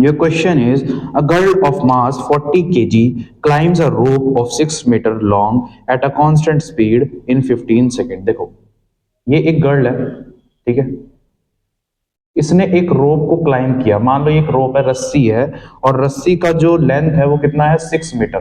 Your question is, a girl of mass 40 kg climbs a rope of 6 meter long at a constant speed in 15 second. देखो ये एक girl है, ठीक है, इसने एक रोप को क्लाइंब किया। मान लो एक रोप है, रस्सी है, और रस्सी का जो लेंथ है वो कितना है, 6 मीटर।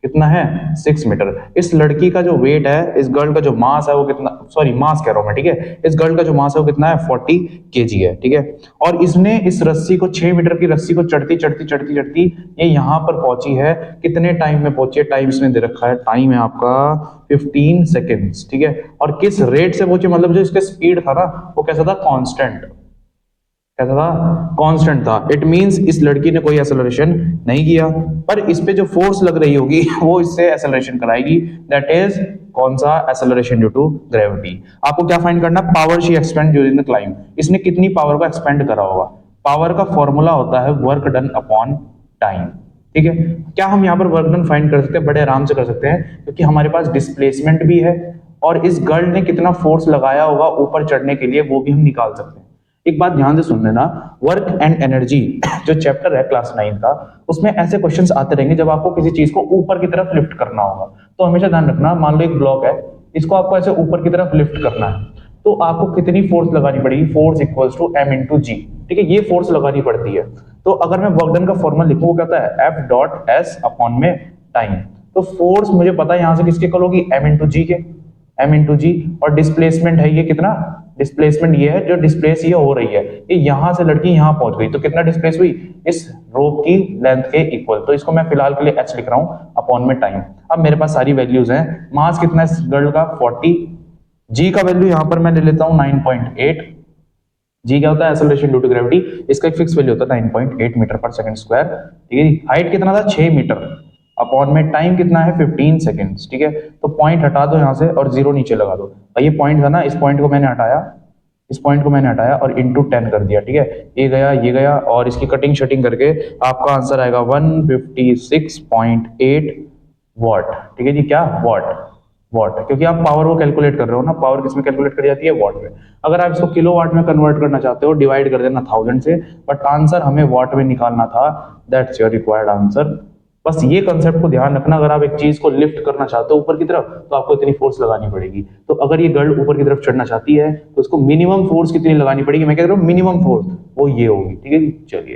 कितना है, 6 मीटर। इस लड़की का जो वेट है, इस गर्ल का जो मास है वो कितना, सॉरी मास कह रहा हूं मैं, ठीक है, इस गर्ल का जो मास है वो कितना है, 40 केजी है, ठीक है। और इसने इस रस्सी को, 6 मीटर की रस्सी को चढ़ती चढ़ती चढ़ती चढ़ती ये यहां पर पहुंची है। कितने टाइम में पहुंची है, टाइम इसमें दे रखा है, टाइम है आपका 15 सेकेंड्स, ठीक है। और किस रेट से पहुंची, मतलब जो इसका स्पीड था ना वो कैसा था, कांस्टेंट। कैसा था, कांस्टेंट था। इट मींस इस लड़की ने कोई एक्सेलरेशन नहीं किया, पर इस पे जो फोर्स लग रही होगी वो इससे एक्सेलरेशन कराएगी। दैट इज कौन सा, एक्सेलरेशन ड्यू टू ग्रेविटी। आपको क्या फाइंड करना, power she expand during the climb. इसने कितनी पावर को एक्सपेंड करा होगा। पावर का फॉर्मूला होता है वर्क डन अपॉन टाइम, ठीक है। क्या हम यहाँ पर वर्क डन फाइंड कर सकते हैं, बड़े आराम से कर सकते हैं, क्योंकि हमारे पास डिस्प्लेसमेंट भी है और इस गर्ल ने कितना फोर्स लगाया होगा ऊपर चढ़ने के लिए वो भी हम निकाल सकते हैं। एक बात ध्यान से सुन लेना, वर्क एंड एनर्जी जो चैप्टर है क्लास 9 का, उसमें ऐसे क्वेश्चंस आते रहेंगे जब आपको किसी चीज को ऊपर की तरफ लिफ्ट करना होगा। तो हमेशा ध्यान रखना, मान लो एक ब्लॉक है, इसको आपको ऐसे ऊपर की तरफ लिफ्ट करना है, तो आपको कितनी फोर्स लगानी पड़ेगी, force equals to m into g, ठीक है, ये फोर्स लगानी पड़ती है। तो अगर मैं वर्क डन का फॉर्मूला लिखूं, वो कहता है F डॉट एस अपॉन में टाइम। तो फोर्स मुझे पता है यहां से किसके इक्वल होगी, m इंटू जी के, m इंटू जी। और डिस्प्लेसमेंट है ये कितना, डिस्प्लेसमेंट ये है जो डिस्प्लेस ये हो रही है, ये यहां से लड़की यहां पहुंच गई, तो कितना डिस्प्लेस हुई, इस रोप की लेंथ के इक्वल। तो इसको मैं फिलहाल के लिए h लिख रहा हूं अपॉन में टाइम। अब मेरे पास सारी वैल्यूज हैं। मास कितना है इस गर्ल का, 40। जी का वैल्यू यहां पर मैं ले लेता हूं 9.8। जी क्या होता है, एक्सेलरेशन ड्यू टू ग्रेविटी। इसका एक फिक्स वैल्यू होता है 9.8 मीटर पर सेकंड स्क्वायर, ठीक है। हाइट कितना था, 6 मीटर, अपॉन में टाइम कितना है, 15 सेकेंड्स, ठीक है। तो पॉइंट हटा दो यहां से और जीरो नीचे लगा दो। ये पॉइंट था ना, इस पॉइंट को मैंने हटाया, इस पॉइंट को मैंने हटाया और इंटू 10 कर दिया, ठीक है। ये गया और इसकी कटिंग शटिंग करके आपका आंसर आएगा 156.8 वॉट, ठीक है जी। क्या, वॉट, वॉट, क्योंकि आप पावर को कैलकुलेट कर रहे हो ना, पावर किसमें कैलकुलेट करी जाती है, वॉट में। अगर आप इसको किलो वाट में कन्वर्ट करना चाहते हो, डिवाइड कर देना 1000 से, बट आंसर हमें वॉट में निकालना था। That's your required answer. बस ये कंसेप्ट को ध्यान रखना, अगर आप एक चीज को लिफ्ट करना चाहते हो ऊपर की तरफ, तो आपको इतनी फोर्स लगानी पड़ेगी। तो अगर ये गर्ल ऊपर की तरफ चढ़ना चाहती है तो उसको मिनिमम फोर्स कितनी लगानी पड़ेगी, मैं कह रहा हूँ मिनिमम फोर्स वो ये होगी, ठीक है जी। चलिए।